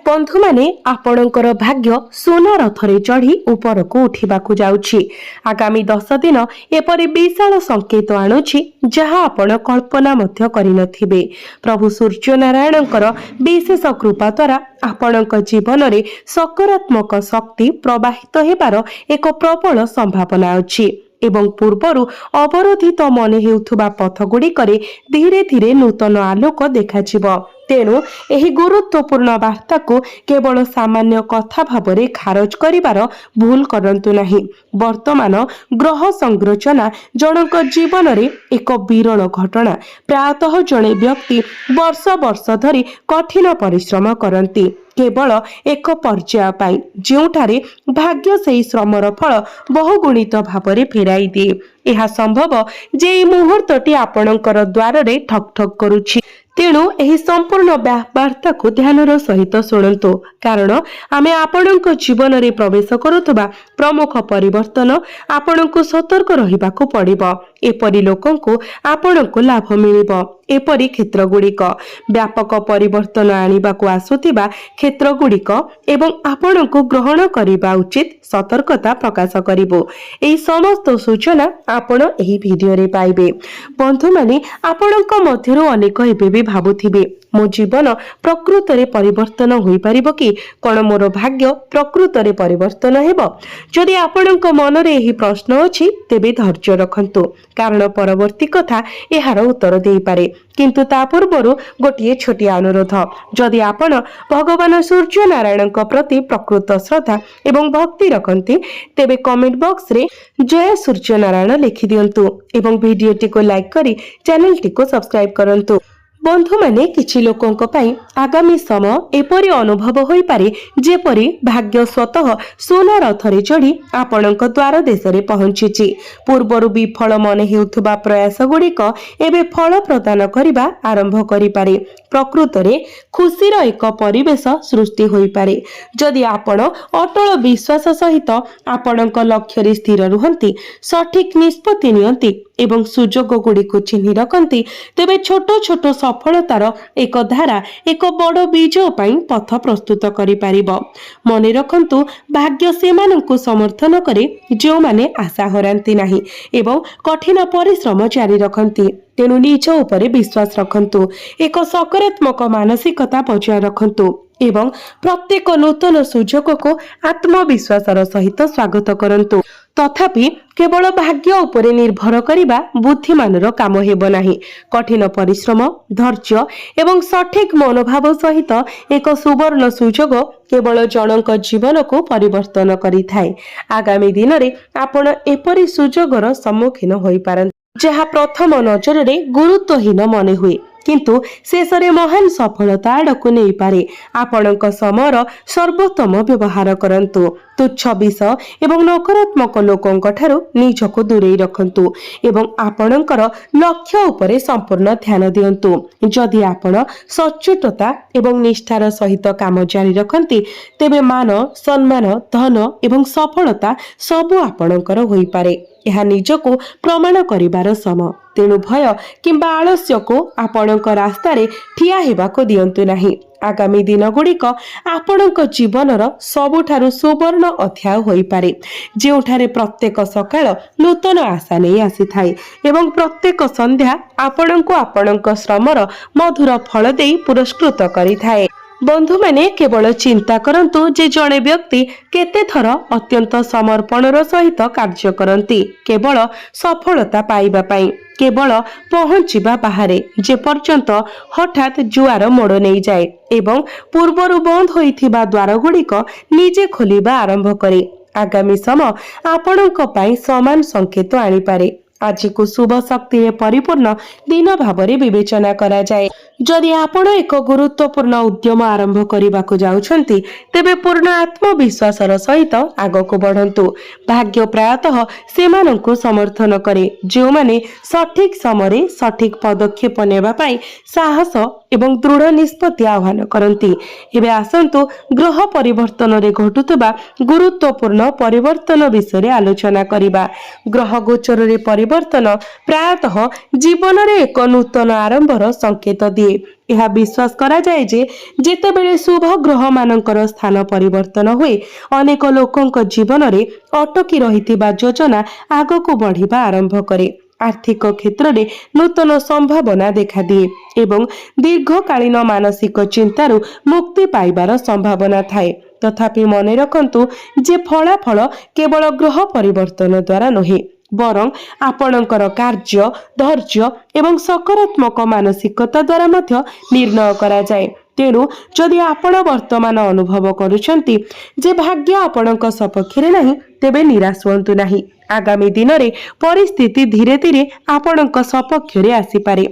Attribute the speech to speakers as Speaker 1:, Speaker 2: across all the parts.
Speaker 1: बंधु माने आपणकर भाग्य सोना रथरे चढ़ी उपरक उठिबाकु जाउछि। आगामी 10 दिन एपरि विशाल संकेत आणुछि जहा आपण कल्पना मध्य करिनथिबे। प्रभु सूर्य नारायणकर विशेष कृपा द्वारा आपणक जीवन रे सकारात्मक शक्ति प्रवाहित हेबार एक प्रबल संभावना अछि एवं पूर्वरु अवरोधित मन हेउथुबा पथ गुड़िकरे धीरे धीरे नूतन आलोक देखाजिब। तेणु एही गुरुत्वपूर्ण वार्ता को केवल सामान्य कथा भावरे खारज करिवार भूल करंतु नाही। वर्तमान ग्रह संरचना जनक जीवन रे एक विरल घटना। प्रायतः जणे व्यक्ति वर्ष वर्ष धरी कठिन परिश्रम करंती केवल एक पर्याय पाई, जोठारे भाग्य सेही श्रमर फल बहुगुणित भावरे फेराई दिए। यह संभव जे मुहूर्तटी आपणकर द्वार रे ठक ठक करुछि। तेणु एही संपूर्ण वार्ता को ध्यानर सहित शुणु, कारण आमे आपणक जीवन रे प्रवेश करुवा प्रमुख परिवर्तन आपणको सतर्क रहिबाकु पड़िबो। एपरि लोकंको आपणको लाभ मिलिबो। एपरि क्षेत्र गुड़िक व्यापक परिवर्तन आनिबाकु आसुथिबा क्षेत्र गुड़िक एवं आपणको ग्रहण करिबा उचित सतर्कता प्रकाश करिबो। एही समस्त सूचना आपण एही भिडियो रे पाइबे। बंधु माने आपणको मध्यरु अनेक हेबे भाबुथिबे मो जीवन प्रकृत रे परिवर्तन होई परिबो कि कोन मोर भाग्य प्रकृत रे परिवर्तन हेबो। जदि आपणक मन रे एही प्रश्न अछि तेबे धैर्य रखंतु, कारण परवर्ती कथा एहार उत्तर देई पारे। किंतु ता पूर्वरु गोटिए छोटी अनुरोध, जदि आपण भगवान सूर्य नारायण प्रति प्रकृत श्रद्धा एवं भक्ति रखंती तेबे कमेंट बॉक्स रे जय सूर्य नारायण लिखि दियंतु एवं वीडियोटी को लाइक करी चैनल टी को सब्सक्राइब करंतु। बंधु माने किछि लोकंक पई आगामी समय एपरि अनुभव होई पारे जेपरि भाग्य स्वतः सोना रथरे चढ़ी आपणक द्वार देशरे पहुंचिछि। पूर्वरु विफल मन हेउथुबा प्रयास गुड़िक एबे फल प्रदान करिबा आरंभ करि पारे। प्रकृत रे खुशीर एक परिवेश सृष्टि होई पारे जदि आपण अटल विश्वास सहित आपणक लक्ष्य रे स्थिर रुहंती, सठिक निष्पत्ति नियंती एवं सुजोग गुड़िक चिन्हि रखंती, तेबे छोट छोट सफलतार एक धारा एक बड़ विजय पाई पथ प्रस्तुत करि पारिबो। मने रखंतु, भाग्य सेमानंकु समर्थन करे जो माने आशा हरांती नाही एवं कठिन परिश्रम जारी रखंती। तेणु निज उपरे विश्वास रखंतु, एक सकारात्मक मानसिकता बजाय रखंतु एवं प्रत्येक नूतन सुजोग को आत्मविश्वासर सहित स्वागत करंतु। तथापि केवल भाग्य उपरे निर्भर करिबा बुद्धिमानर काम हेबो नाही। कठिन परिश्रम, धैर्य एवं सठिक मनोभाव सहित एक सुवर्ण सुजोग केवल जनक जीवन को परिवर्तन करिथाय। आगामी दिन रे आपण एपरि सुजोगर सम्मुखीन होई पारन जहा प्रथम नजर रे गुरुत्वहीन मने हुए, किंतु शेषरे महान सफलता आड़कु नहीं पारे। आपणक समयर सर्वोत्तम व्यवहार करंतु। तुच्छ विषय एवं नकारात्मक लोकंक ठारू निजको दूरेई रखंतु एवं आपणकर लक्ष्य उपरे संपूर्ण ध्यान दियंतु। जदि आपण सचेतता एवं निष्ठार सहित काम जारी रखंती तेबे मान, सम्मान, धन एवं सफलता सबु आपणकर होई पारे। यह निजको प्रमाण करिबार समय। तेणु भय किंबा आलस्य को आपणक रास्ता रे ठिया हेबाको दियंतु नाही। आगामी दिन गुड़िक आपणक जीवनर सबुठारु सुवर्ण अध्याय होई पारे, जेउठारे प्रत्येक सकाळ नूतन आशा नहीं आसी थाए एवं प्रत्येक संध्या आपणको आपणक श्रमर मधुर फल देई पुरस्कृत करि थाए। बंधु माने केवल चिंता करंतु जे जणे व्यक्ति केते थर अत्यंत समर्पणर सहित कार्य करंती केवल सफलता पाइबा पाई, केवल पहुंचीबा बाहरे जे पर्यंत हठात जुआर मोड़ नहीं जाए एवं पूर्वरु बंद होइथिबा द्वार गुड़िक निजे खोलिबा आरंभ करे। आगामी समय आपणक पाई समान संकेत आनी पारे। आज को शुभ शक्ति रे परिपूर्ण दिन भावरे विवेचना करा जाए। जदि आपण एक गुरुत्वपूर्ण उद्यम आरंभ करने जाउछंती तेबे पूर्ण आत्मविश्वासर सहित आगको बढ़ंतु। भाग्य प्रायतः सेमानंकु समर्थन करे जो माने सठिक समय सठिक पदक्षेप नेबा पाई साहस एवं दृढ़ निष्पत्ति आह्वान करंती। एबे आसंतु ग्रह परिवर्तन रे घटुतबा गुरुत्वपूर्ण परिवर्तन विषय आलोचना करिबा। ग्रह गोचर रे परिवर्तन प्रायतः जीवन रे एक नूतन आरंभर संकेत दिए। ଏହା ବିଶ୍ୱାସ କରାଯାଏ ଯେ ଯେତେବେଳେ ଶୁଭ ଗ୍ରହମାନଙ୍କର ସ୍ଥାନ ପରିବର୍ତ୍ତନ ହୁଏ ଅନେକ ଲୋକଙ୍କ ଜୀବନରେ ଅଟକି ରହିଥିବା ଯୋଜନା ଆଗକୁ ବଢ଼ିବା ଆରମ୍ଭ କରେ। ଆର୍ଥିକ କ୍ଷେତ୍ରରେ ନୂତନ ସମ୍ଭାବନା ଦେଖାଦିଏ ଏବଂ ଦୀର୍ଘକାଳୀନ ମାନସିକ ଚିନ୍ତାରୁ ମୁକ୍ତି ପାଇବାର ସମ୍ଭାବନା ଥାଏ। ତଥାପି ମନେ ରଖନ୍ତୁ ଯେ ଫଳାଫଳ କେବଳ ଗ୍ରହ ପରିବର୍ତ୍ତନ ଦ୍ୱାରା ନୁହେଁ ବରଂ ଆପଣଙ୍କର କାର୍ଯ୍ୟ ଧୈର୍ଯ୍ୟ ଏବଂ ସକାରାତ୍ମକ ମାନସିକତା ଦ୍ୱାରା ମଧ୍ୟ ନିର୍ଣ୍ଣୟ କରାଯାଏ। ତେଣୁ ଯଦି ଆପଣ ବର୍ତ୍ତମାନ ଅନୁଭବ କରୁଛନ୍ତି ଯେ ଭାଗ୍ୟ ଆପଣଙ୍କ ସପକ୍ଷରେ ନାହିଁ ତେବେ ନିରାଶ ହୁଅନ୍ତୁ ନାହିଁ। ଆଗାମୀ ଦିନରେ ପରିସ୍ଥିତି ଧୀରେ ଧୀରେ ଆପଣଙ୍କ ସପକ୍ଷରେ ଆସିପାରେ।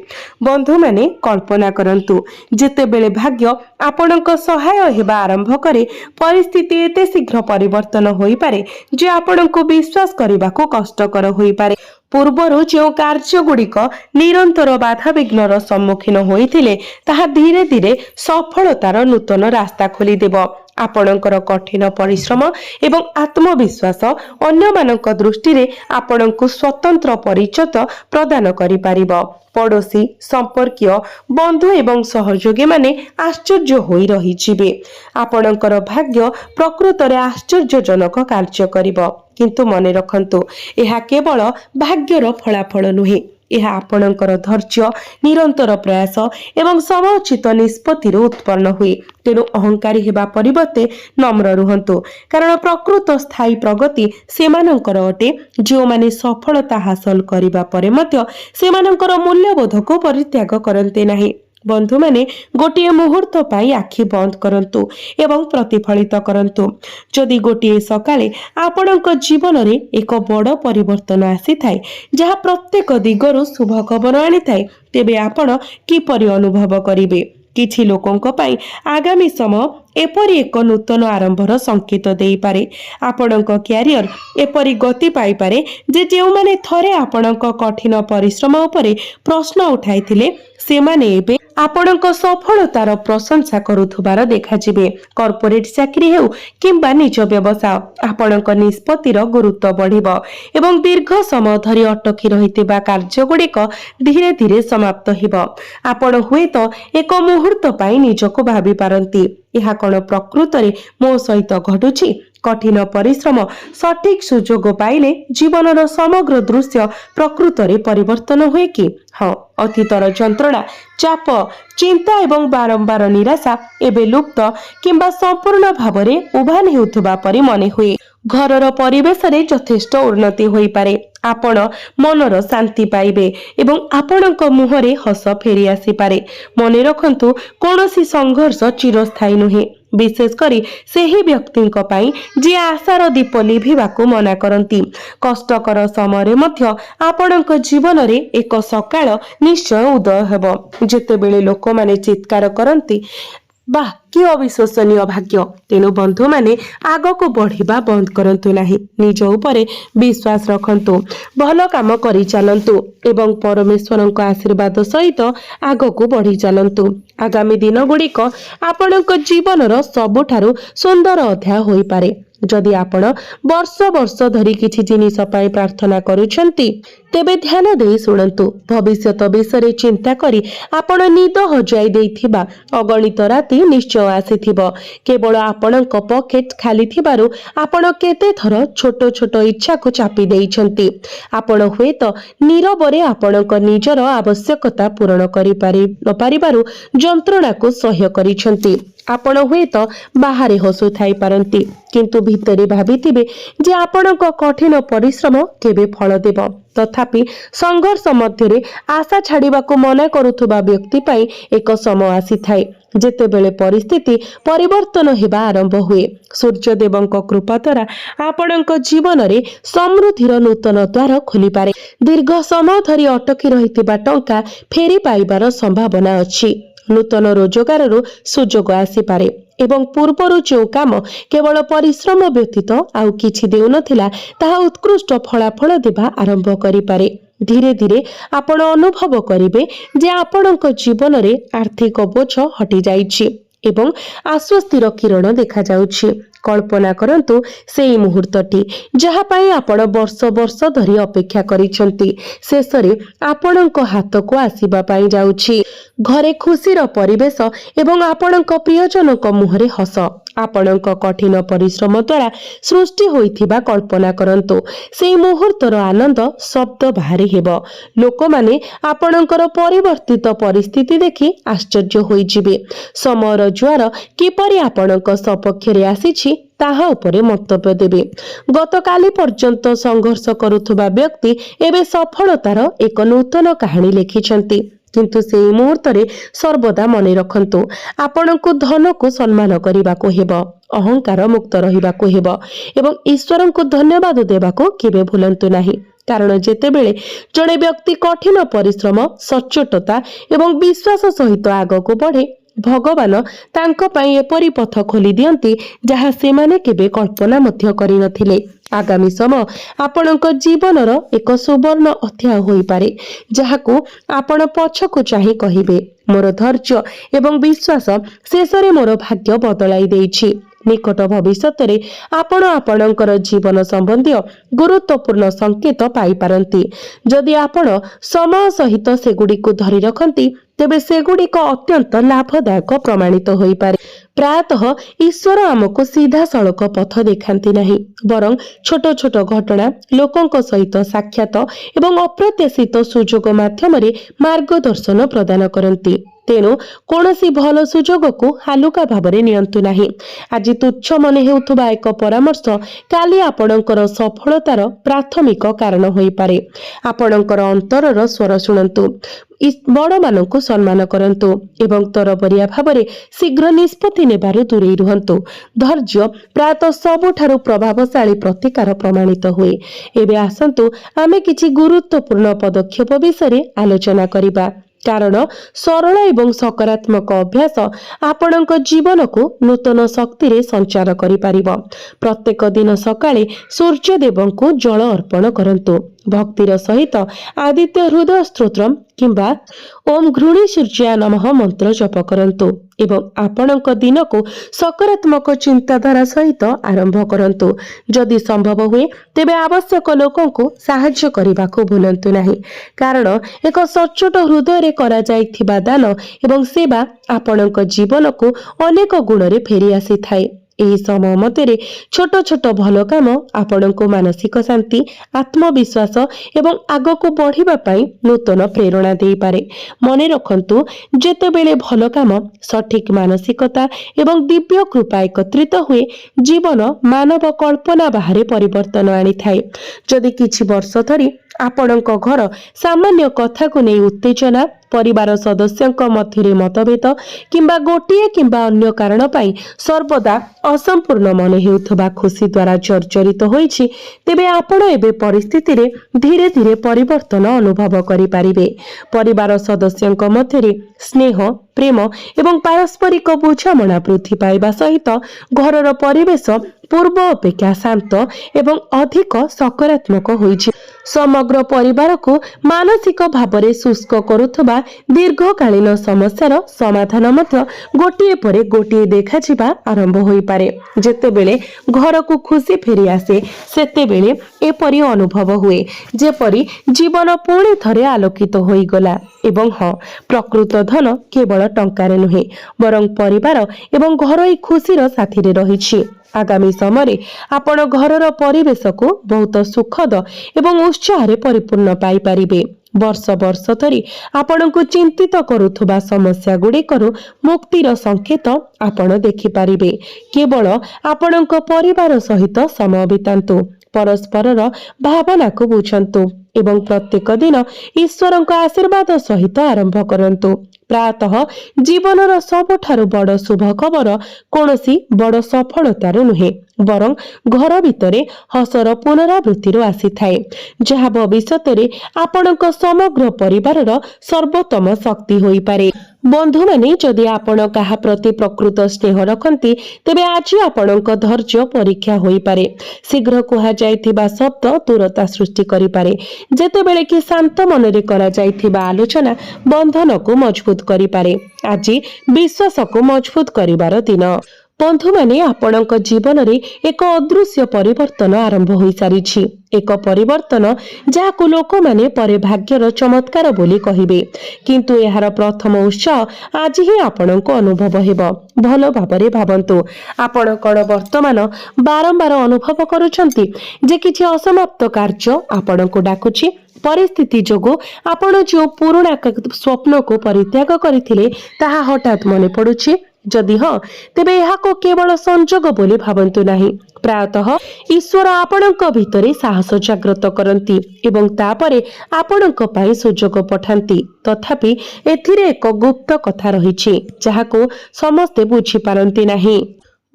Speaker 1: ବନ୍ଧୁମାନେ କଳ୍ପନା କରନ୍ତୁ ଯେତେବେଳେ ଭାଗ୍ୟ ଆପଣଙ୍କ ସହାୟ ହେବା ଆରମ୍ଭ କରେ ପରିସ୍ଥିତି ଏତେ ଶୀଘ୍ର ପରିବର୍ତ୍ତନ ହୋଇପାରେ ଯେ ଆପଣଙ୍କୁ ବିଶ୍ୱାସ କରିବାକୁ କଷ୍ଟକର ହୋଇପାରେ। ପୂର୍ବରୁ ଯେଉଁ କାର୍ଯ୍ୟଗୁଡ଼ିକ ନିରନ୍ତର ବାଧାବିଘ୍ନର ସମ୍ମୁଖୀନ ହୋଇଥିଲେ ତାହା ଧୀରେ ଧୀରେ ସଫଳତାର ନୂତନ ରାସ୍ତା ଖୋଲିଦେବ। ଆପଣଙ୍କର କଠିନ ପରିଶ୍ରମ ଏବଂ ଆତ୍ମବିଶ୍ୱାସ ଅନ୍ୟମାନଙ୍କ ଦୃଷ୍ଟିରେ ଆପଣଙ୍କୁ ସ୍ୱତନ୍ତ୍ର ପରିଚୟ ପ୍ରଦାନ କରିପାରିବ। ପଡ଼ୋଶୀ ସମ୍ପର୍କୀୟ ବନ୍ଧୁ ଏବଂ ସହଯୋଗୀମାନେ ଆଶ୍ଚର୍ଯ୍ୟ ହୋଇ ରହିଯିବେ। ଆପଣଙ୍କର ଭାଗ୍ୟ ପ୍ରକୃତରେ ଆଶ୍ଚର୍ଯ୍ୟଜନକ କାର୍ଯ୍ୟ କରିବ। କିନ୍ତୁ ମନେ ରଖନ୍ତୁ ଏହା କେବଳ ଭାଗ୍ୟର ଫଳାଫଳ ନୁହେଁ ଏହା ଆପଣଙ୍କର ଧୈର୍ଯ୍ୟ ନିରନ୍ତର ପ୍ରୟାସ ଏବଂ ସମୟୋଚିତ ନିଷ୍ପତ୍ତିରୁ ଉତ୍ପନ୍ନ ହୁଏ। ତେଣୁ ଅହଙ୍କାରୀ ହେବା ପରିବର୍ତ୍ତେ ନମ୍ର ରୁହନ୍ତୁ କାରଣ ପ୍ରକୃତ ସ୍ଥାୟୀ ପ୍ରଗତି ସେମାନଙ୍କର ଅଟେ ଯେଉଁମାନେ ସଫଳତା ହାସଲ କରିବା ପରେ ମଧ୍ୟ ସେମାନଙ୍କର ମୂଲ୍ୟବୋଧକୁ ପରିତ୍ୟାଗ କରନ୍ତି ନାହିଁ। ବନ୍ଧୁମାନେ ଗୋଟିଏ ମୁହୂର୍ତ୍ତ ପାଇଁ ଆଖି ବନ୍ଦ କରନ୍ତୁ ଏବଂ ପ୍ରତିଫଳିତ କରନ୍ତୁ। ଯଦି ଗୋଟିଏ ସକାଳେ ଆପଣଙ୍କ ଜୀବନରେ ଏକ ବଡ଼ ପରିବର୍ତ୍ତନ ଆସିଥାଏ ଯାହା ପ୍ରତ୍ୟେକ ଦିଗରୁ ଶୁଭ ଖବର ଆଣିଥାଏ ତେବେ ଆପଣ କିପରି ଅନୁଭବ କରିବେ? କିଛି ଲୋକଙ୍କ ପାଇଁ ଆଗାମୀ ସମୟ ଏପରି ଏକ ନୂତନ ଆରମ୍ଭର ସଂକେତ ଦେଇପାରେ। ଆପଣଙ୍କ କ୍ୟାରିୟର ଏପରି ଗତି ପାଇପାରେ ଯେ ଯେଉଁମାନେ ଥରେ ଆପଣଙ୍କ କଠିନ ପରିଶ୍ରମ ଉପରେ ପ୍ରଶ୍ନ ଉଠାଇଥିଲେ ସେମାନେ ଏବେ ଆପଣଙ୍କ ସଫଳତାର ପ୍ରଶଂସା କରୁଥିବାର ଦେଖାଯିବେ। କର୍ପୋରେଟ୍ ଚାକିରି ହେଉ କିମ୍ବା ନିଜ ବ୍ୟବସାୟ ଆପଣଙ୍କ ନିଷ୍ପତ୍ତିର ଗୁରୁତ୍ୱ ବଢ଼ିବ ଏବଂ ଦୀର୍ଘ ସମୟ ଧରି ଅଟକି ରହିଥିବା କାର୍ଯ୍ୟଗୁଡ଼ିକ ଧୀରେ ଧୀରେ ସମାପ୍ତ ହେବ। ଆପଣ ହୁଏତ ଏକ ମୁହୂର୍ତ୍ତ ପାଇଁ ନିଜକୁ ଭାବିପାରନ୍ତି ଏହା କ'ଣ ପ୍ରକୃତରେ ମୋ ସହିତ ଘଟୁଛି? କଠିନ ପରିଶ୍ରମ ସଠିକ୍ ସୁଯୋଗ ପାଇଲେ ଜୀବନର ସମଗ୍ର ଦୃଶ୍ୟ ପ୍ରକୃତରେ ପରିବର୍ତ୍ତନ ହୁଏ କି? ହଁ, ଅତୀତର ଯନ୍ତ୍ରଣା ଚାପ ଚିନ୍ତା ଏବଂ ବାରମ୍ବାର ନିରାଶା ଏବେ ଲୁପ୍ତ କିମ୍ବା ସମ୍ପୂର୍ଣ୍ଣ ଭାବରେ ଉଭାନ ହେଉଥିବା ପରି ମନେ ହୁଏ। ଘରର ପରିବେଶରେ ଯଥେଷ୍ଟ ଉନ୍ନତି ହୋଇପାରେ। ଆପଣ ମନର ଶାନ୍ତି ପାଇବେ ଏବଂ ଆପଣଙ୍କ ମୁହଁରେ ହସ ଫେରି ଆସିପାରେ। ମନେ ରଖନ୍ତୁ କୌଣସି ସଂଘର୍ଷ ଚିରସ୍ଥାୟୀ ନୁହେଁ ବିଶେଷ କରି ସେହି ବ୍ୟକ୍ତିଙ୍କ ପାଇଁ ଯିଏ ଆଶାର ଦୀପ ଲିଭିବାକୁ ମନା କରନ୍ତି। କଷ୍ଟକର ସମୟରେ ମଧ୍ୟ ଆପଣଙ୍କ ଜୀବନରେ ଏକ ସକାଳ ନିଶ୍ଚୟ ଉଦୟ ହେବ ଯେତେବେଳେ ଲୋକମାନେ ଚିତ୍କାର କରନ୍ତି ବାଃ କି ଅବିଶ୍ୱସନୀୟ ଭାଗ୍ୟ। ତେଣୁ ବନ୍ଧୁମାନେ ଆଗକୁ ବଢ଼ିବା ବନ୍ଦ କରନ୍ତୁ ନାହିଁ ନିଜ ଉପରେ ବିଶ୍ୱାସ ରଖନ୍ତୁ ଭଲ କାମ କରିଚାଲନ୍ତୁ ଏବଂ ପରମେଶ୍ୱରଙ୍କ ଆଶୀର୍ବାଦ ସହିତ ଆଗକୁ ବଢ଼ି ଚାଲନ୍ତୁ। ଆଗାମୀ ଦିନଗୁଡ଼ିକ ଆପଣଙ୍କ ଜୀବନର ସବୁଠାରୁ ସୁନ୍ଦର ଅଧ୍ୟାୟ ହୋଇପାରେ। ଯଦି ଆପଣ ବର୍ଷ ବର୍ଷ ଧରି କିଛି ଜିନିଷ ପାଇଁ ପ୍ରାର୍ଥନା କରୁଛନ୍ତି ତେବେ ଧ୍ୟାନ ଦେଇ ଶୁଣନ୍ତୁ। ଭବିଷ୍ୟତ ବିଷୟରେ ଚିନ୍ତା କରି ଆପଣ ନିଦ ହଜାଇ ଦେଇଥିବା ଅଗଣିତ ରାତି ନିଶ୍ଚୟ ଆସିଥିବ। କେବଳ ଆପଣଙ୍କ ପକେଟ ଖାଲି ଥିବାରୁ ଆପଣ କେତେ ଥର ଛୋଟ ଛୋଟ ଇଚ୍ଛାକୁ ଚାପି ଦେଇଛନ୍ତି। ଆପଣ ହୁଏତ ନୀରବରେ ଆପଣଙ୍କ ନିଜର ଆବଶ୍ୟକତା ପୂରଣ କରିପାରିବାରୁ ଯନ୍ତ୍ରଣାକୁ ସହ୍ୟ କରିଛନ୍ତି। ଆପଣ ହୁଏତ ବାହାରେ ହସୁଥାଇପାରନ୍ତି କିନ୍ତୁ ଭିତରେ ଭାବିଥିବେ ଯେ ଆପଣଙ୍କ କଠିନ ପରିଶ୍ରମ କେବେ ଫଳ ଦେବ। ତଥାପି ସଂଘର୍ଷ ମଧ୍ୟରେ ଆଶା ଛାଡ଼ିବାକୁ ମନା କରୁଥିବା ବ୍ୟକ୍ତି ପାଇଁ ଏକ ସମୟ ଆସିଥାଏ ଯେତେବେଳେ ପରିସ୍ଥିତି ପରିବର୍ତ୍ତନ ହେବା ଆରମ୍ଭ ହୁଏ। ସୂର୍ଯ୍ୟଦେବଙ୍କ କୃପା ଦ୍ୱାରା ଆପଣଙ୍କ ଜୀବନରେ ସମୃଦ୍ଧିର ନୂତନ ଦ୍ୱାର ଖୋଲିପାରେ। ଦୀର୍ଘ ସମୟ ଧରି ଅଟକି ରହିଥିବା ଟଙ୍କା ଫେରି ପାଇବାର ସମ୍ଭାବନା ଅଛି। ନୂତନ ରୋଜଗାରରୁ ସୁଯୋଗ ଆସିପାରେ ଏବଂ ପୂର୍ବରୁ ଯେଉଁ କାମ କେବଳ ପରିଶ୍ରମ ବ୍ୟତୀତ ଆଉ କିଛି ଦେଉନଥିଲା ତାହା ଉତ୍କୃଷ୍ଟ ଫଳାଫଳ ଦେବା ଆରମ୍ଭ କରିପାରେ। ଧୀରେ ଧୀରେ ଆପଣ ଅନୁଭବ କରିବେ ଯେ ଆପଣଙ୍କ ଜୀବନରେ ଆର୍ଥିକ ବୋଝ ହଟିଯାଇଛି ଏବଂ ଆଶ୍ୱସ୍ତିର କିରଣ ଦେଖାଯାଉଛି। कल्पना करंतु सेई मुहूर्तटी जहा पाई आपण वर्ष वर्ष धरी अपेक्षा करिसंती शेषरे आपणक हातको आसीबा पाई जाउछि। घरे खुशीर परिवेश एवं आपणक प्रियजनक मुहरे हस आपणक कठिन परिश्रम द्वारा सृष्टि होइथिबा कल्पना करंतु सेई मुहूर्तर आनंद शब्द बाहरी हेबो। लोक माने आपणकर परिवर्तित परिस्थिति देखि आश्चर्य होइजिबे। समयर ज्वार किपरि आपणक सपक्षरे आसीछि ताहा उपरे मंतव्य देबे। गतकाली पर्यंत संघर्ष करुथुबा व्यक्ति एबे सफलतार एक नूतन कहानी लिखिछंती किंतु सेई मुहूर्तरे सर्वदा मने रखंतु आपणको धन को सम्मान करिबाको हेबो, अहंकार मुक्त रहिबाको हेबो एवं ईश्वरंको धन्यवाद देबाको केबे भूलंतु नाही। कारण जेतेबेले जणे व्यक्ति कठिन परिश्रम सच्चोटता एवं विश्वास सहित आगको बढ़े भगवान तांको पई एपरि पथ खोली दियंती जहा सेमाने केबे कल्पना मध्य करि नथिले। आगामी समय आपणक जीवनर एक सुवर्ण अध्याय होई पारे जहाकू आपण पछकू चाहि कहिबे मोर धैर्य एवं विश्वास शेषरे मोर भाग्य बदलाई देइछि। निकट भविष्य रे आपण आपणकर जीवन संबंधी गुरुत्वपूर्ण संकेत पाई पारंती। जदि आपण समय सहित सेगुडी को धरि रखंती तेबे सेगुडिक अत्यंत लाभदायक प्रमाणित होई पारे। प्रायतः ईश्वर आमको सीधा सड़क पथ देखांती नहीं बरं छोट छोट घटना लोकंक सहित साक्षात एवं अप्रत्याशित सुजोग माध्यम मार्गदर्शन प्रदान करती। तेणु कौनसी भल सुजोग को हालुका भावरे नियंतु नाही। आज तुच्छ मने हेउथुबा एक परामर्श काली आपणकर सफलतार प्राथमिक कारण होई पारे। आपणकर अंतरर स्वर शुणंतु, बड़ मानकु सम्मान करंतु एवं तरबरिया भावरे शीघ्र निष्पत्ति नेबारु दूरे रुहंतु। धैर्य प्रायतः सबुठारु प्रभावशाली प्रतिकार प्रमाणित हुए। एबे आसंतु आमे किछि गुरुत्वपूर्ण पदक्षेप विषय आलोचना करिबा। कारण सरल एवं सकारात्मक अभ्यास आपणक जीवन को नूतन शक्ति रे संचार करि पारिबो। प्रत्येक दिन सकाळे सूर्य देव को जल अर्पण करंतु। भक्तिर सहित आदित्य हृदय स्तोत्रम किंबा ओम घृणी सूर्या नमः मंत्र जप करंतु एवं आपणक दिन को सकारात्मक चिंताधारा सहित आरंभ करंतु। जदि संभव हुए तेबे आवश्यक लोकों को साहाय्य करने को भूलंतु नहीं। कारण एक सचोट हृदय रे करा जाइथिबा दान एवं सेवा आपणक जीवन को अनेक गुण रे फेरी आसी थाए। एही समय मते छोट छोट भल काम आपणको मानसिक शांति आत्मविश्वास एवं आग को बढ़िबा पाई नूतन प्रेरणा देई पारे। मने रखंतु जेतेबेले भल काम सठिक मानसिकता एवं दिव्य कृपा एकत्रित हुए जीवन मानव कल्पना बाहरे परिवर्तन आनी थाए। जदि किछि वर्ष धरी आपणक घर सामान्य कथा को नहीं उत्तेजना परिवार सदस्यंक मध्य मतभेद किंबा गोटिए किंबा अन्य कारण पाई सर्वदा असंपूर्ण मन हेउथबा खुशी द्वारा जर्जरित होईछि तेबे आपण एबे परिस्थिति रे धीरे धीरे परिवर्तन अनुभव करि पारिबे। परिवार सदस्यंक मध्य स्नेह प्रेम एवं पारस्परिक बुझामणा वृद्धि पाइबा सहित घरर परिवेश पूर्व अपेक्षा शांत एवं अधिक सकारात्मक होईछि। समग्र परिवार को मानसिक भावरे शुष्क करुथबा दीर्घकालीन समस्यार समाधान मध्य गोटिए परे गोटिए देखा जिबा आरंभ होई पारे। जेतेबेले घर को खुशी फेरी आसे सेतेबेले एपरि अनुभव हुए जेपरि जीवन पुणी थरे आलोकित होई गला। एवं हाँ, प्रकृत धन केवल टंकारे नुहे बरं परिवार एवं घरोई खुशीर साथी रही। आगामी समय आपण घरर परिवेश को बहुत सुखद एवं उत्साह परिपूर्ण पाई पारिबे। वर्ष वर्ष धरी आपण को चिंतित करुथुबा समस्या गुड़िकर मुक्तिर संकेत आपण देखि पारिबे। केवल आपणक परिवार सहित समय बितांतु, परस्परर भावना को बुझंतु एवं प्रत्येक दिन ईश्वरଙ୍କ आशीर्वाद सहित आरंभ करंतु। प्रायतः जीवनर सबठारु बड़ शुभ खबर कोनोसी बड़ सफलतार नुहे बरं घर भितरे हसर पुनरावृत्ति आसी थाए जहा भविष्य रे आपणक समग्र परिवारर सर्वोत्तम शक्ति होई पारे। बंधु माने जदि आपण कहा प्रति प्रकृत स्नेह रखंती तेबे आज आपणक धैर्य परीक्षा होई पारे। शीघ्र कुहा जाइथिबा शब्द दूरता सृष्टि करि पारे जेतेबेले कि शांत मनरे करा जाइथिबा आलोचना बंधन को मजबूत करि पारे। आज विश्वास को मजबूत करिवार दिन। बंधु माने आपणक जीवन रे एक अदृश्य परिवर्तन आरंभ हो सारी एक परिवर्तन जहां लोक माने परे भाग्यर चमत्कार बोली कहिबे किंतु यार प्रथम उत्साह आज ही आपणक अनुभव हेबो। भलो भाबरे भाबंतु आपण कण वर्तमान बारंबार अनुभव करूछंती जे किछि असमाप्त कार्य आपणक डाकुछि परिस्थिति जोगु आपण जो पुराणा स्वप्न को परित्याग करथिले ताहा हठात मने पडुछि जदि हाँ तेबे एहाको केवल संजोग बोली भाबंतु नाही। प्रायतः ईश्वर आपणक भितरे साहस जागृत करंती एवं तापरे आपणक पई सुजोग पठांती। तथापि एथिरे एक गुप्त कथा रहिछि जाहाको समस्ते बुझी पारंती नाही।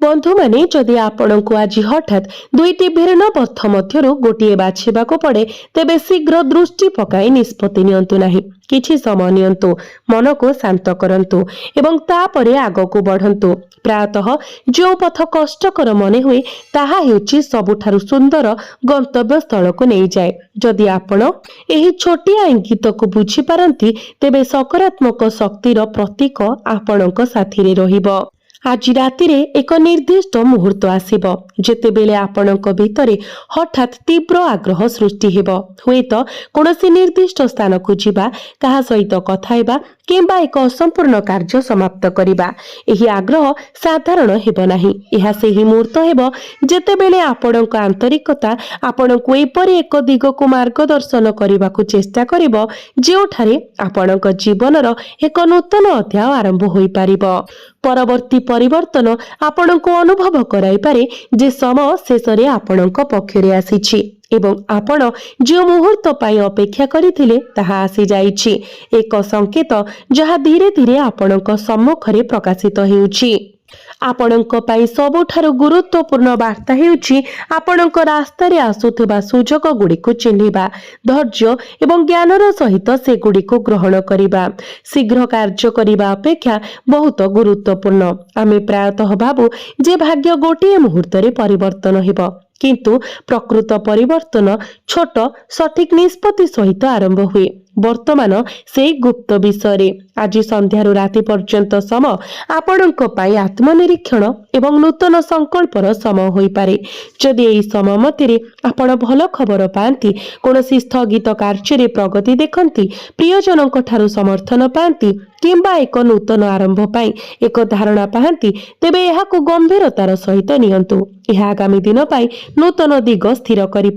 Speaker 1: बंधु माने जदि आपणको आज हठात दुईटी भिन्न पथ मध्यरु गोटिए बाछिबाको पड़े तेबे शीघ्र दृष्टि पकाई निष्पत्ति नियंतु नाही। किछि समय नियंतु, मन को शांत करंतु एवं तापरे आगको बढ़ंतु। प्रायतः जो पथ कष्टकर मने हुए ताहा हेउछि सबुठारु सुंदर गंतव्य स्थल को नहीं जाए। जदि आपण एही छोटिया इंगित को बुझी पारंती तेबे सकारात्मक शक्तिर प्रतीक आपणक साथी रे रहिबो। आज राति रे एक निर्दिष्ट मुहूर्त आसीबो जेतेबेले आपणक भितरे हठात तीव्र आग्रह सृष्टि हेबो। हुएत कोनोसी निर्दिष्ट स्थान को जिबा, कहा सहित कथा हेबा किंबा एक असंपूर्ण कार्य समाप्त करिबा। एही आग्रह साधारण हेबो नाही। एहा सेही मुहूर्त हेबो जेतेबेले आपणक आंतरिकता आपणको एपरि एक दिग को मार्गदर्शन करिबाकू चेष्टा करिबो जेउठारे आपणक जीवनर एक नूतन अध्याय आरंभ होई पारिबो। परवर्ती परिवर्तन आपणको अनुभव कराई पारे जे समय शेषरे आपणक पक्षरे आसीछि एवं आपण जो मुहूर्त पाई अपेक्षा करिथिले ताहा आसी जाइछि। एक संकेत जहा धीरे धीरे आपणक सम्मुखरे प्रकाशित हेउछि। आपणक पाई सबुठारु गुरुत्वपूर्ण वार्ता हेउछि आपणक रास्ता रे आसुथिबा सुजोग गुडी को चिन्हिबा, धैर्य एवं ज्ञानर सहित से गुडी को ग्रहण करिबा। शीघ्र कार्य करिबा अपेक्षा बहुत गुरुत्वपूर्ण। आमे प्रायतः भाबु जे भाग्य गोटिए मुहूर्त रे परिवर्तन हेबो किंतु प्रकृत परिवर्तन छोट सठिक निष्पत्ति सहित आरंभ हुए। वर्तमान से गुप्त विषय आज संध्यारु राति पर्यंत समय आपणक पाई आत्मनिरीक्षण एवं नूतन संकल्पर समय होई पारे। जदि एई समय मध्यरे आपण भल खबर पांती, कोनोसी स्थगित कार्य रे प्रगति देखंती, प्रियजनक ठारू समर्थन पांती किंबा एक नूतन आरंभ पाई एक धारणा पाहती तेबे एहाकु गंभीरतार सहित नियंतु। एहा आगामी दिन पाई नूतन दिग स्थिर करि